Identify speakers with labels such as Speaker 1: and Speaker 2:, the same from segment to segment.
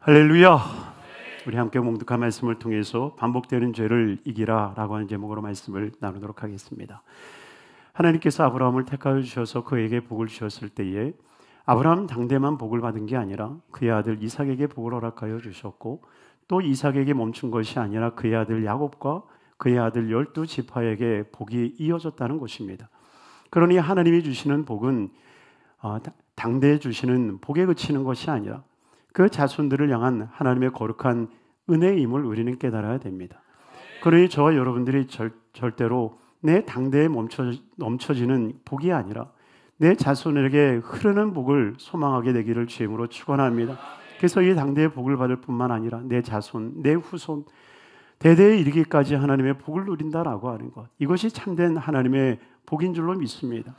Speaker 1: 할렐루야. 우리 함께 몽독한 말씀을 통해서 반복되는 죄를 이기라 라고 하는 제목으로 말씀을 나누도록 하겠습니다. 하나님께서 아브라함을 택하여 주셔서 그에게 복을 주셨을 때에 아브라함 당대만 복을 받은 게 아니라 그의 아들 이삭에게 복을 허락하여 주셨고, 또 이삭에게 멈춘 것이 아니라 그의 아들 야곱과 그의 아들 12지파에게 복이 이어졌다는 것입니다. 그러니 하나님이 주시는 복은 당대에 주시는 복에 그치는 것이 아니라 그 자손들을 향한 하나님의 거룩한 은혜임을 우리는 깨달아야 됩니다. 그러니 저와 여러분들이 절대로 내 당대에 넘쳐지는 복이 아니라 내 자손에게 흐르는 복을 소망하게 되기를 주임으로 축원합니다. 그래서 이 당대의 복을 받을 뿐만 아니라 내 자손, 내 후손, 대대에 이르기까지 하나님의 복을 누린다라고 하는 것, 이것이 참된 하나님의 복인 줄로 믿습니다.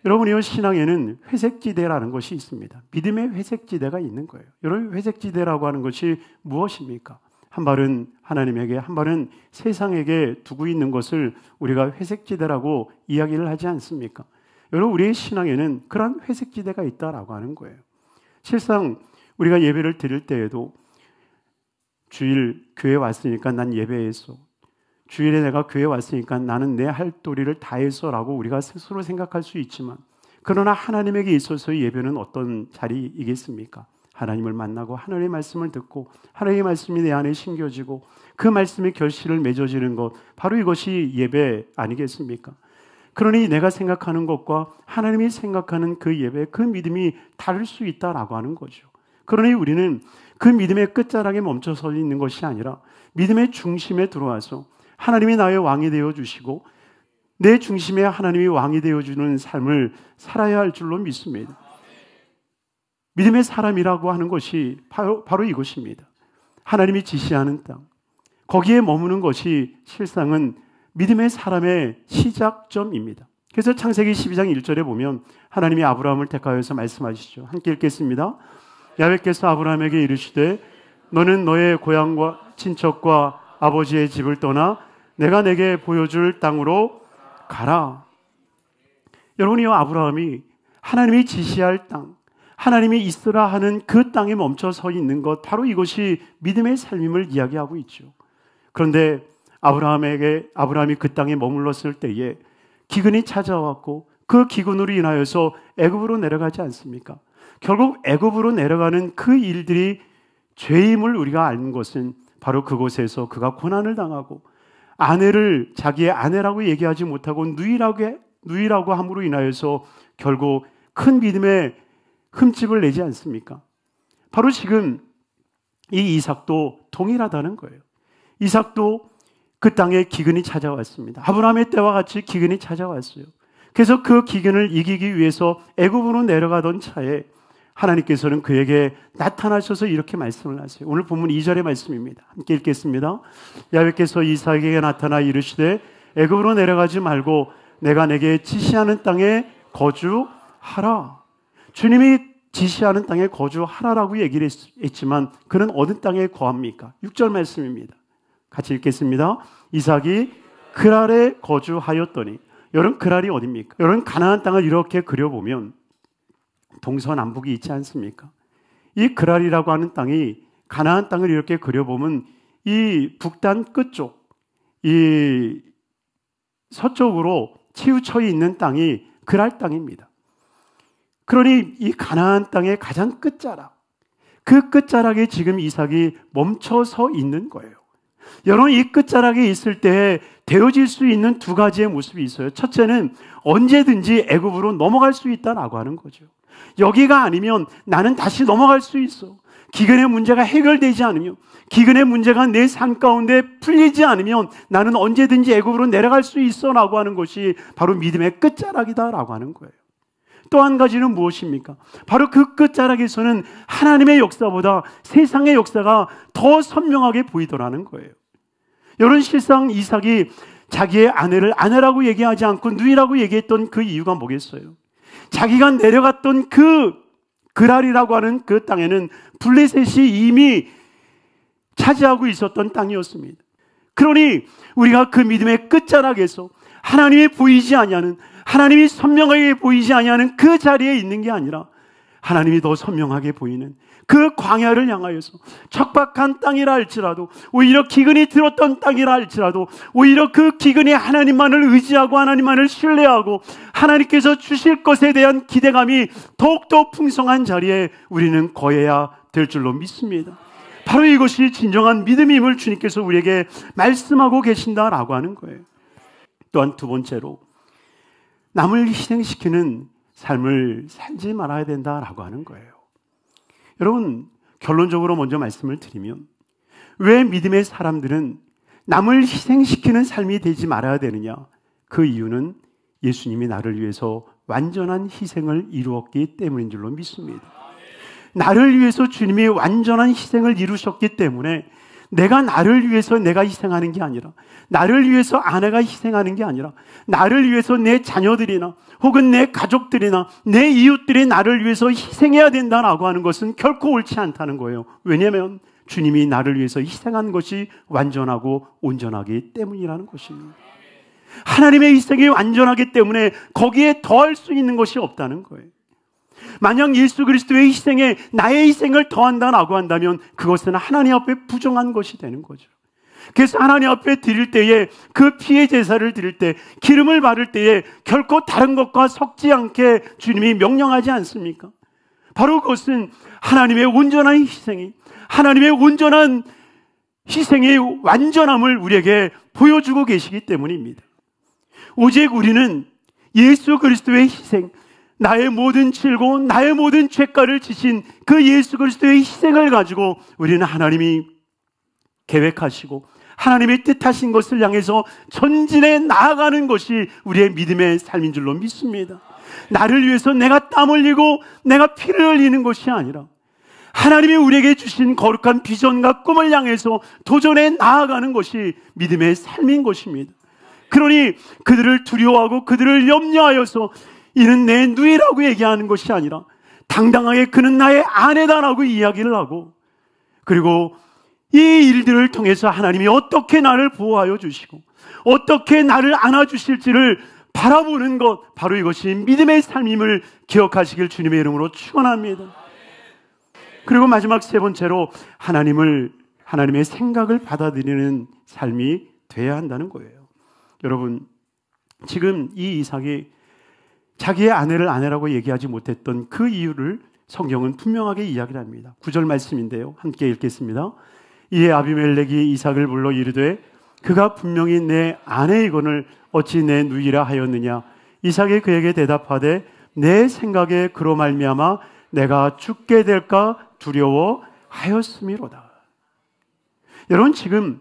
Speaker 1: 여러분, 이 신앙에는 회색지대라는 것이 있습니다. 믿음의 회색지대가 있는 거예요. 여러분, 회색지대라고 하는 것이 무엇입니까? 한 발은 하나님에게, 한 발은 세상에게 두고 있는 것을 우리가 회색지대라고 이야기를 하지 않습니까? 여러분, 우리의 신앙에는 그런 회색지대가 있다라고 하는 거예요. 실상 우리가 예배를 드릴 때에도 주일 교회 왔으니까 난 예배했어, 주일에 내가 교회 왔으니까 나는 내 할 도리를 다했어 라고 우리가 스스로 생각할 수 있지만, 그러나 하나님에게 있어서의 예배는 어떤 자리이겠습니까? 하나님을 만나고 하나님의 말씀을 듣고 하나님의 말씀이 내 안에 심겨지고 그 말씀의 결실을 맺어지는 것, 바로 이것이 예배 아니겠습니까? 그러니 내가 생각하는 것과 하나님이 생각하는 그 예배, 그 믿음이 다를 수 있다라고 하는 거죠. 그러니 우리는 그 믿음의 끝자락에 멈춰서 있는 것이 아니라 믿음의 중심에 들어와서 하나님이 나의 왕이 되어주시고 내 중심에 하나님이 왕이 되어주는 삶을 살아야 할 줄로 믿습니다. 믿음의 사람이라고 하는 것이 바로 이것입니다. 하나님이 지시하는 땅, 거기에 머무는 것이 실상은 믿음의 사람의 시작점입니다. 그래서 창세기 12장 1절에 보면 하나님이 아브라함을 택하여서 말씀하시죠. 함께 읽겠습니다. 야훼께서 아브라함에게 이르시되 너는 너의 고향과 친척과 아버지의 집을 떠나 내가 내게 보여줄 땅으로 가라. 여러분이요, 아브라함이 하나님이 지시할 땅, 하나님이 있으라 하는 그 땅에 멈춰 서 있는 것, 바로 이것이 믿음의 삶임을 이야기하고 있죠. 그런데 아브라함이 그 땅에 머물렀을 때에 기근이 찾아왔고 그 기근으로 인하여서 애굽으로 내려가지 않습니까? 결국 애굽으로 내려가는 그 일들이 죄임을 우리가 아는 것은 바로 그곳에서 그가 고난을 당하고 아내를 자기의 아내라고 얘기하지 못하고 누이라고 함으로 인하여서 결국 큰 믿음의 흠집을 내지 않습니까? 바로 지금 이 이삭도 동일하다는 거예요. 이삭도 그 땅에 기근이 찾아왔습니다. 아브라함의 때와 같이 기근이 찾아왔어요. 그래서 그 기근을 이기기 위해서 애굽으로 내려가던 차에 하나님께서는 그에게 나타나셔서 이렇게 말씀을 하세요. 오늘 본문 2절의 말씀입니다. 함께 읽겠습니다. 야훼께서 이삭에게 나타나 이르시되 애굽으로 내려가지 말고 내가 내게 지시하는 땅에 거주하라. 주님이 지시하는 땅에 거주하라라고 얘기를 했지만 그는 어느 땅에 거합니까? 6절 말씀입니다. 같이 읽겠습니다. 이삭이 그랄에 거주하였더니, 여러분 그랄이 어디입니까? 여러분 가나안 땅을 이렇게 그려보면 동서남북이 있지 않습니까? 이 그랄이라고 하는 땅이, 가나안 땅을 이렇게 그려보면 이 북단 끝쪽, 이 서쪽으로 치우쳐 있는 땅이 그랄 땅입니다. 그러니 이 가나안 땅의 가장 끝자락, 그 끝자락에 지금 이삭이 멈춰서 있는 거예요. 여러분, 이 끝자락에 있을 때 되어질 수 있는 두 가지의 모습이 있어요. 첫째는 언제든지 애굽으로 넘어갈 수 있다라고 하는 거죠. 여기가 아니면 나는 다시 넘어갈 수 있어. 기근의 문제가 해결되지 않으면, 기근의 문제가 내 삶 가운데 풀리지 않으면 나는 언제든지 애굽으로 내려갈 수 있어 라고 하는 것이 바로 믿음의 끝자락이다 라고 하는 거예요. 또 한 가지는 무엇입니까? 바로 그 끝자락에서는 하나님의 역사보다 세상의 역사가 더 선명하게 보이더라는 거예요. 여러분, 실상 이삭이 자기의 아내를 아내라고 얘기하지 않고 누이라고 얘기했던 그 이유가 뭐겠어요? 자기가 내려갔던 그 그랄이라고 하는 그 땅에는 블레셋이 이미 차지하고 있었던 땅이었습니다. 그러니 우리가 그 믿음의 끝자락에서 하나님이 보이지 아니하는, 하나님이 선명하게 보이지 아니하는 그 자리에 있는 게 아니라 하나님이 더 선명하게 보이는 그 광야를 향하여서 척박한 땅이라 할지라도, 오히려 기근이 들었던 땅이라 할지라도, 오히려 그 기근이 하나님만을 의지하고 하나님만을 신뢰하고 하나님께서 주실 것에 대한 기대감이 더욱더 풍성한 자리에 우리는 거해야 될 줄로 믿습니다. 바로 이것이 진정한 믿음임을 주님께서 우리에게 말씀하고 계신다라고 하는 거예요. 또한 두 번째로, 남을 희생시키는 삶을 살지 말아야 된다라고 하는 거예요. 여러분, 결론적으로 먼저 말씀을 드리면, 왜 믿음의 사람들은 남을 희생시키는 삶이 되지 말아야 되느냐? 그 이유는 예수님이 나를 위해서 완전한 희생을 이루었기 때문인 줄로 믿습니다. 나를 위해서 주님이 완전한 희생을 이루셨기 때문에 내가 나를 위해서 내가 희생하는 게 아니라, 나를 위해서 아내가 희생하는 게 아니라, 나를 위해서 내 자녀들이나 혹은 내 가족들이나 내 이웃들이 나를 위해서 희생해야 된다라고 하는 것은 결코 옳지 않다는 거예요. 왜냐하면 주님이 나를 위해서 희생한 것이 완전하고 온전하기 때문이라는 것입니다. 하나님의 희생이 완전하기 때문에 거기에 더할 수 있는 것이 없다는 거예요. 만약 예수 그리스도의 희생에 나의 희생을 더한다라고 한다면 그것은 하나님 앞에 부정한 것이 되는 거죠. 그래서 하나님 앞에 드릴 때에, 그 피의 제사를 드릴 때, 기름을 바를 때에 결코 다른 것과 섞지 않게 주님이 명령하지 않습니까? 바로 그것은 하나님의 온전한 희생이, 하나님의 온전한 희생의 완전함을 우리에게 보여주고 계시기 때문입니다. 오직 우리는 예수 그리스도의 희생, 나의 모든 질고 나의 모든 죄가를 지신 그 예수 그리스도의 희생을 가지고 우리는 하나님이 계획하시고 하나님의 뜻하신 것을 향해서 전진해 나아가는 것이 우리의 믿음의 삶인 줄로 믿습니다. 나를 위해서 내가 땀 흘리고 내가 피를 흘리는 것이 아니라 하나님이 우리에게 주신 거룩한 비전과 꿈을 향해서 도전해 나아가는 것이 믿음의 삶인 것입니다. 그러니 그들을 두려워하고 그들을 염려하여서 이는 내 누이라고 얘기하는 것이 아니라 당당하게 그는 나의 아내다라고 이야기를 하고, 그리고 이 일들을 통해서 하나님이 어떻게 나를 보호하여 주시고 어떻게 나를 안아주실지를 바라보는 것, 바로 이것이 믿음의 삶임을 기억하시길 주님의 이름으로 축원합니다. 그리고 마지막 세 번째로, 하나님의 생각을 받아들이는 삶이 돼야 한다는 거예요. 여러분, 지금 이 이삭이 자기의 아내를 아내라고 얘기하지 못했던 그 이유를 성경은 분명하게 이야기를 합니다. 9절 말씀인데요, 함께 읽겠습니다. 이에 아비멜렉이 이삭을 불러 이르되 그가 분명히 내 아내이거늘 어찌 내 누이라 하였느냐. 이삭이 그에게 대답하되 내 생각에 그로 말미암아 내가 죽게 될까 두려워하였음이로다. 여러분, 지금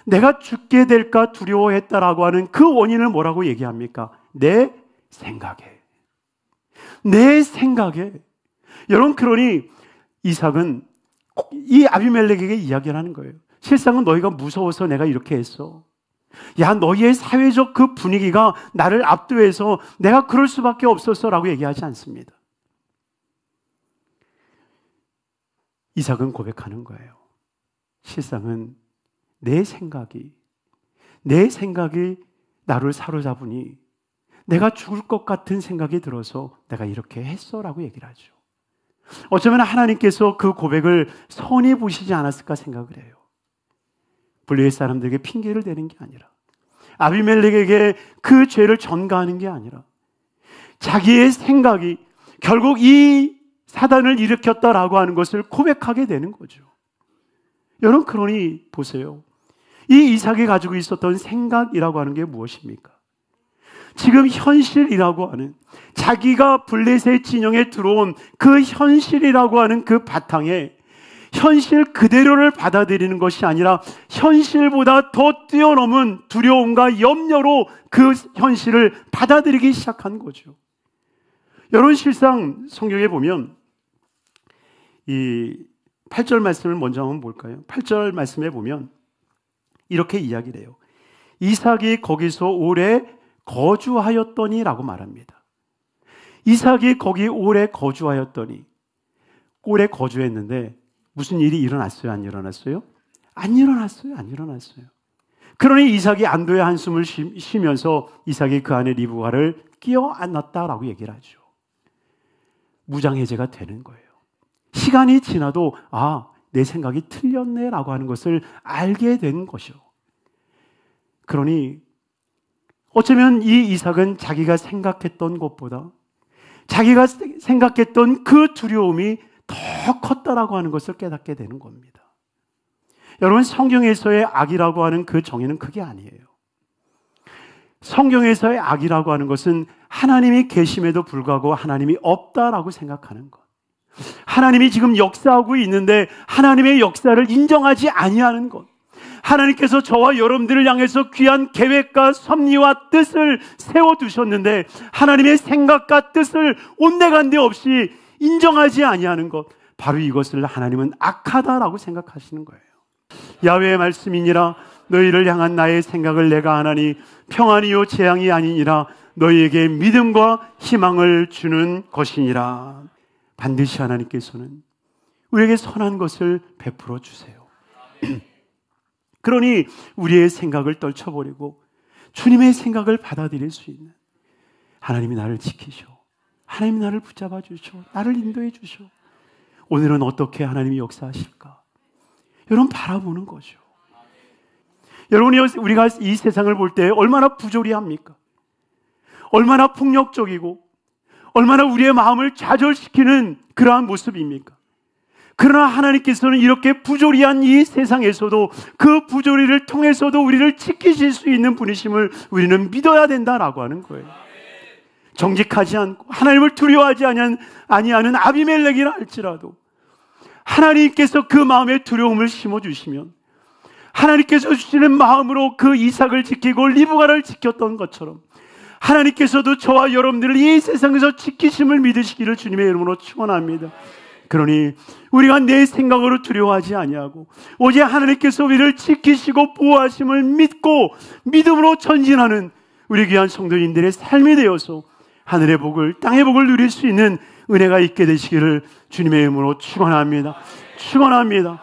Speaker 1: 내가 죽게 될까 두려워했다라고 하는 그 원인을 뭐라고 얘기합니까? 내 생각에. 여러분, 그러니 이삭은 이 아비멜렉에게 이야기를 하는 거예요. 실상은 너희가 무서워서 내가 이렇게 했어. 야, 너희의 사회적 그 분위기가 나를 압도해서 내가 그럴 수밖에 없었어 라고 얘기하지 않습니다. 이삭은 고백하는 거예요. 실상은 내 생각이 나를 사로잡으니 내가 죽을 것 같은 생각이 들어서 내가 이렇게 했어 라고 얘기를 하죠. 어쩌면 하나님께서 그 고백을 선히 보시지 않았을까 생각을 해요. 블레셋 사람들에게 핑계를 대는 게 아니라, 아비멜렉에게 그 죄를 전가하는 게 아니라, 자기의 생각이 결국 이 사단을 일으켰다라고 하는 것을 고백하게 되는 거죠. 여러분, 그러니 보세요. 이 이삭이 가지고 있었던 생각이라고 하는 게 무엇입니까? 지금 현실이라고 하는, 자기가 블레셋 진영에 들어온 그 현실이라고 하는 그 바탕에 현실 그대로를 받아들이는 것이 아니라 현실보다 더 뛰어넘은 두려움과 염려로 그 현실을 받아들이기 시작한 거죠. 여러분, 실상 성경에 보면 이 8절 말씀을 먼저 한번 볼까요? 8절 말씀에 보면 이렇게 이야기를 해요. 이삭이 거기서 오래 거주하였더니 라고 말합니다. 이삭이 거기 오래 거주하였더니, 오래 거주했는데 무슨 일이 일어났어요? 안 일어났어요? 안 일어났어요. 그러니 이삭이 안도의 한숨을 쉬면서 이삭이 그 안에 리브가를 끼워 안았다라고 얘기를 하죠. 무장해제가 되는 거예요. 시간이 지나도 내 생각이 틀렸네라고 하는 것을 알게 된 것이요. 그러니 어쩌면 이 이삭은 자기가 생각했던 것보다 자기가 생각했던 그 두려움이 더 컸다라고 하는 것을 깨닫게 되는 겁니다. 여러분, 성경에서의 악이라고 하는 그 정의는 그게 아니에요. 성경에서의 악이라고 하는 것은 하나님이 계심에도 불구하고 하나님이 없다라고 생각하는 것. 하나님이 지금 역사하고 있는데 하나님의 역사를 인정하지 아니하는 것. 하나님께서 저와 여러분들을 향해서 귀한 계획과 섭리와 뜻을 세워두셨는데 하나님의 생각과 뜻을 온데간데 없이 인정하지 아니하는 것, 바로 이것을 하나님은 악하다라고 생각하시는 거예요. 야훼의 말씀이니라 너희를 향한 나의 생각을 내가 하나니 평안이요 재앙이 아니니라 너희에게 믿음과 희망을 주는 것이니라. 반드시 하나님께서는 우리에게 선한 것을 베풀어 주세요. 그러니 우리의 생각을 떨쳐버리고 주님의 생각을 받아들일 수 있는, 하나님이 나를 지키셔, 하나님이 나를 붙잡아 주셔, 나를 인도해 주셔, 오늘은 어떻게 하나님이 역사하실까, 여러분 바라보는 거죠. 여러분이 우리가 이 세상을 볼 때 얼마나 부조리합니까? 얼마나 폭력적이고 얼마나 우리의 마음을 좌절시키는 그러한 모습입니까? 그러나 하나님께서는 이렇게 부조리한 이 세상에서도 그 부조리를 통해서도 우리를 지키실 수 있는 분이심을 우리는 믿어야 된다라고 하는 거예요. 정직하지 않고 하나님을 두려워하지 아니하는 아비멜렉이라 할지라도 하나님께서 그 마음에 두려움을 심어주시면 하나님께서 주시는 마음으로 그 이삭을 지키고 리브가를 지켰던 것처럼 하나님께서도 저와 여러분들을 이 세상에서 지키심을 믿으시기를 주님의 이름으로 축원합니다. 그러니 우리가 내 생각으로 두려워하지 아니하고 오직 하나님께서 우리를 지키시고 보호하심을 믿고 믿음으로 전진하는 우리 귀한 성도님들의 삶이 되어서 하늘의 복을, 땅의 복을 누릴 수 있는 은혜가 있게 되시기를 주님의 이름으로 축원합니다. 축원합니다.